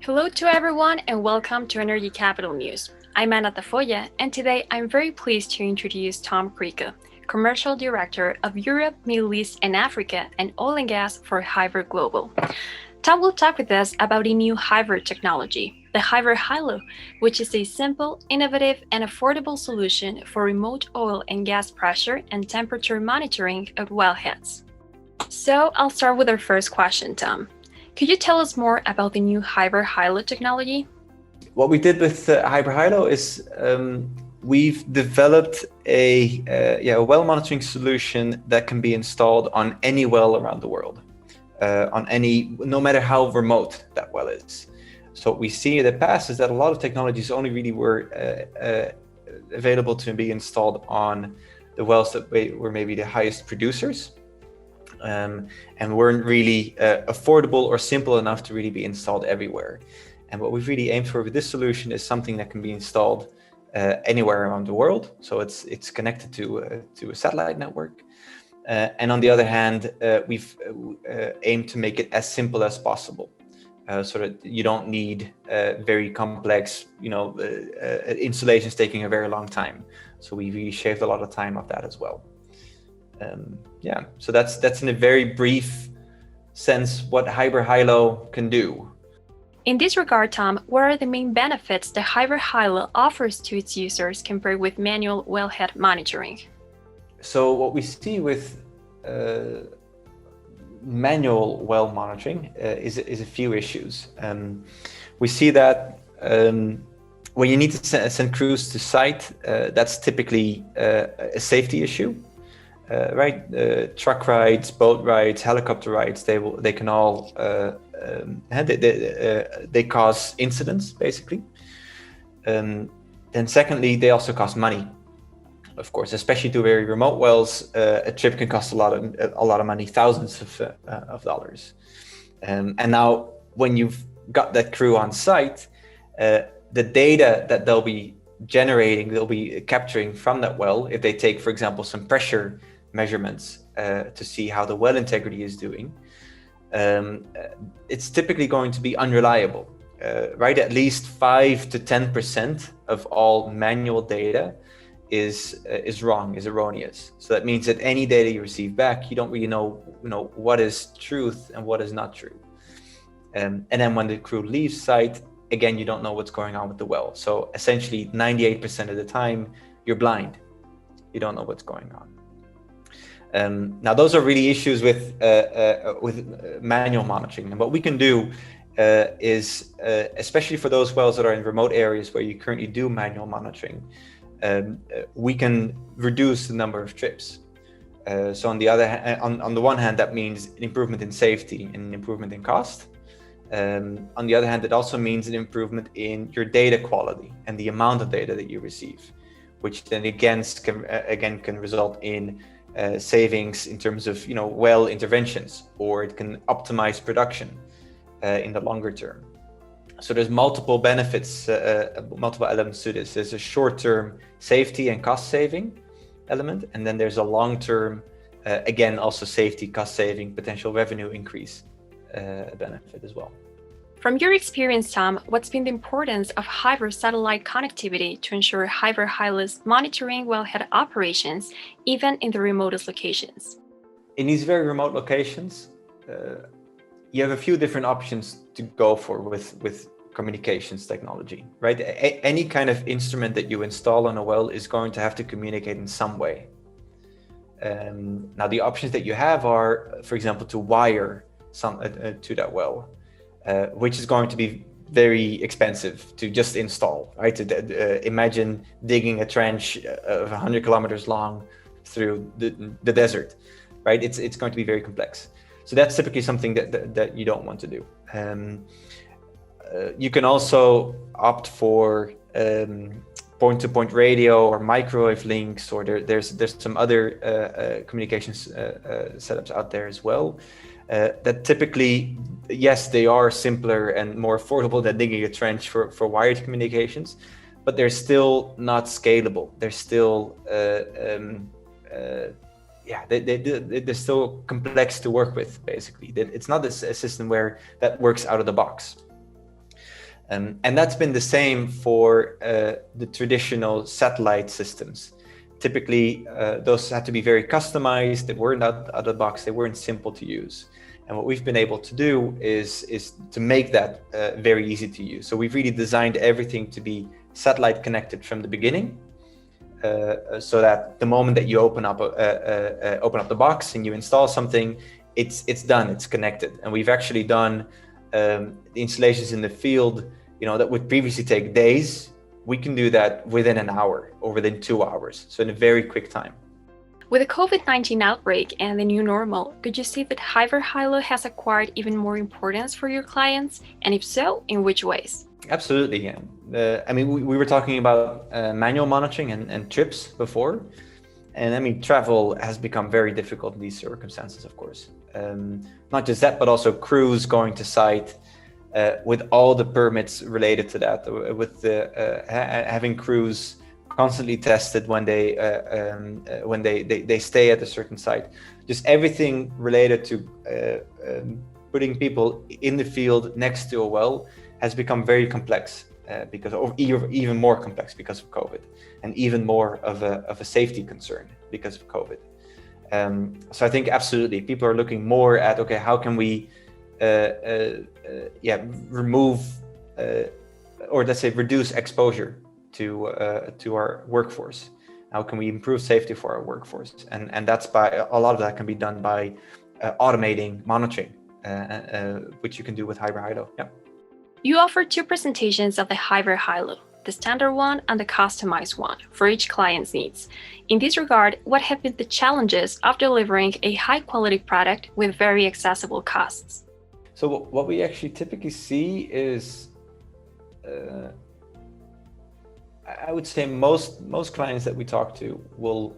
Hello to everyone and welcome to Energy Capital News. I'm Anna Tafoya and today I'm very pleased to introduce Tom Krikke, Commercial Director of Europe, Middle East and Africa and Oil and Gas for Hiber Global. Tom will talk with us about a new Hiber technology, the Hiber Hilo, which is a simple, innovative and affordable solution for remote oil and gas pressure and temperature monitoring at wellheads. So I'll start with our first question, Tom. Could you tell us more about the new Hiber Hilo technology? What we did with Hiber Hilo is we've developed a well monitoring solution that can be installed on any well around the world, no matter how remote that well is. So what we see in the past is that a lot of technologies only really were available to be installed on the wells that were maybe the highest producers. And weren't really affordable or simple enough to really be installed everywhere. And what we've really aimed for with this solution is something that can be installed anywhere around the world. So it's connected to a satellite network. And on the other hand, we've aimed to make it as simple as possible, so that you don't need very complex, installations taking a very long time. So we really shaved a lot of time off that as well. So that's in a very brief sense what Hiber Hilo can do. In this regard, Tom, what are the main benefits that Hiber Hilo offers to its users compared with manual wellhead monitoring? So what we see with manual well monitoring is a few issues. We see that when you need to send crews to site, that's typically a safety issue. Truck rides, boat rides, helicopter rides, they can all they cause incidents basically. Then secondly, they also cost money, of course, especially to very remote wells. A trip can cost a lot of money, thousands of dollars. And now when you've got that crew on site, the data that they'll be capturing from that well, if they take, for example, some pressure measurements to see how the well integrity is doing, it's typically going to be unreliable, right? At least 5 to 10% of all manual data is wrong, is erroneous. So that means that any data you receive back, you don't really know, what is truth and what is not true. And then when the crew leaves site, again, you don't know what's going on with the well. So essentially 98% of the time, you're blind. You don't know what's going on. Now, those are really issues with manual monitoring. And what we can do is, especially for those wells that are in remote areas where you currently do manual monitoring, we can reduce the number of trips. So on the one hand, that means an improvement in safety and an improvement in cost. On the other hand, it also means an improvement in your data quality and the amount of data that you receive, which then again can result in savings in terms of well interventions, or it can optimize production in the longer term. So there's multiple benefits, multiple elements to this. There's a short-term safety and cost saving element, and then there's a long-term, again, also safety, cost saving, potential revenue increase benefit as well. From your experience, Tom, what's been the importance of Hiber satellite connectivity to ensure Hiber Hilo's monitoring wellhead operations, even in the remotest locations? In these very remote locations, you have a few different options to go for with communications technology, right? Any kind of instrument that you install on a well is going to have to communicate in some way. Now, the options that you have are, for example, to wire some to that well, which is going to be very expensive to just install, right? Imagine digging a trench of 100 kilometers long through the desert, right? It's going to be very complex. So that's typically something that you don't want to do. You can also opt for point-to-point radio or microwave links, or there's some other communications setups out there as well. That typically, yes, they are simpler and more affordable than digging a trench for wired communications, but they're still not scalable. They're still, they're still complex to work with, basically. It's not a system where that works out of the box. And that's been the same for the traditional satellite systems. Typically, those had to be very customized. They weren't out of the box. They weren't simple to use. And what we've been able to do is to make that very easy to use. So we've really designed everything to be satellite connected from the beginning, so that the moment that you open up the box and you install something, it's done. It's connected. And we've actually done the installations in the field, that would previously take days. We can do that within an hour or within 2 hours. So in a very quick time. With the COVID-19 outbreak and the new normal, could you see that HiberHilo has acquired even more importance for your clients? And if so, in which ways? Absolutely, yeah. We were talking about manual monitoring and trips before. And travel has become very difficult in these circumstances, of course. Not just that, but also crews going to site with all the permits related to that, with having crews constantly tested when they stay at a certain site. Just everything related to putting people in the field next to a well has become very complex even more complex because of COVID, and even more of a safety concern because of COVID. So I think absolutely people are looking more at, okay, how can we remove or let's say reduce exposure to our workforce? How can we improve safety for our workforce? And that's by a lot of that can be done by automating monitoring, which you can do with HiberHilo. Yeah. You offer two presentations of the HiberHilo, the standard one and the customized one, for each client's needs. In this regard, what have been the challenges of delivering a high-quality product with very accessible costs? So what we actually typically see is, I would say most clients that we talk to will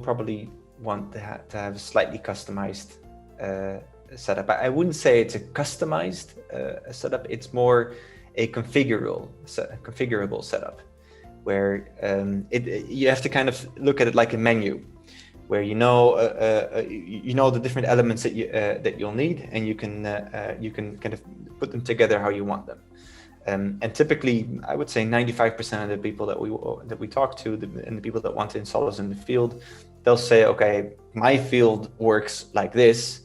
probably want to have a slightly customized setup. I wouldn't say it's a customized setup. It's more a configurable setup, where you have to kind of look at it like a menu, where you know the different elements that you'll need, and you can kind of put them together how you want them. And typically, I would say 95% of the people that we talk to, and the people that want to install us in the field, they'll say, okay, my field works like this,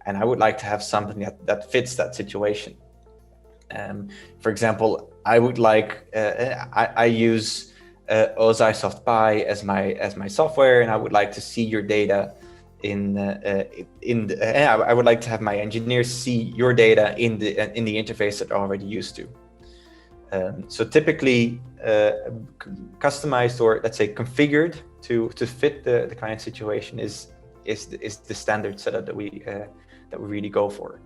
and I would like to have something that fits that situation. For example, I would like I use Ozai SoftPy as my software, and I would like to see your data I would like to have my engineers see your data in the interface that they're already used to. So typically, customized, or let's say configured to fit the client situation is the standard setup that we really go for.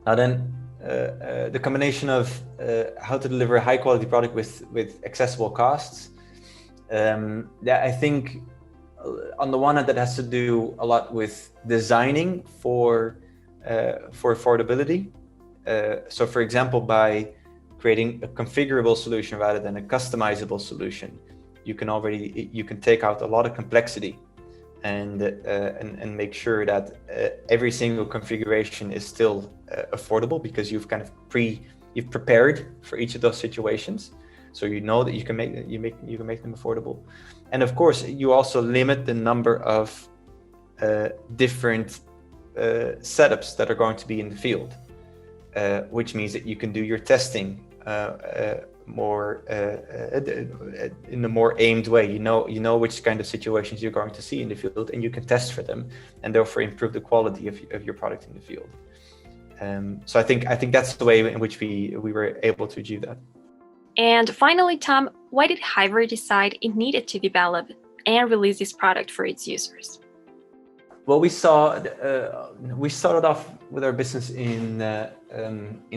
Now then, the combination of how to deliver a high quality product with accessible costs, I think on the one hand that has to do a lot with designing for affordability. So for example, by creating a configurable solution rather than a customizable solution, you can take out a lot of complexity and make sure that every single configuration is still affordable, because you've kind of you've prepared for each of those situations, so you know that you can make them affordable. And of course, you also limit the number of different setups that are going to be in the field, which means that you can do your testing more in a more aimed way. You know which kind of situations you're going to see in the field, and you can test for them, and therefore improve the quality of your product in the field. So I think that's the way in which we were able to achieve that. And finally, Tom, why did Hiber decide it needed to develop and release this product for its users? Well, we started off with our business in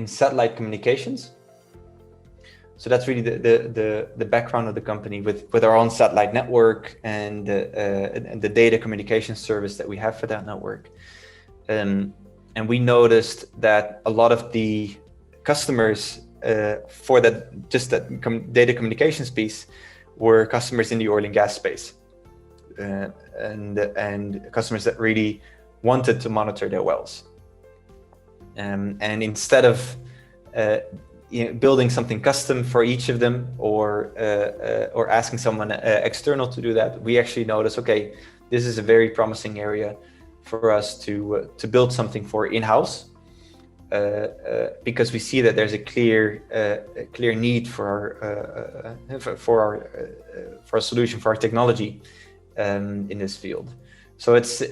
satellite communications. So that's really the background of the company, with our own satellite network and the data communication service that we have for that network. And we noticed that a lot of the customers for that data communications piece were customers in the oil and gas space, and customers that really wanted to monitor their wells. And instead of building something custom for each of them, or asking someone external to do that, we actually notice, okay, this is a very promising area for us to build something for in-house, because we see that there's a clear need for our solution, for our technology in this field. So it's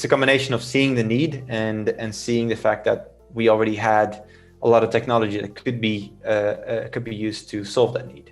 a combination of seeing the need and seeing the fact that we already had a lot of technology that could be used to solve that need.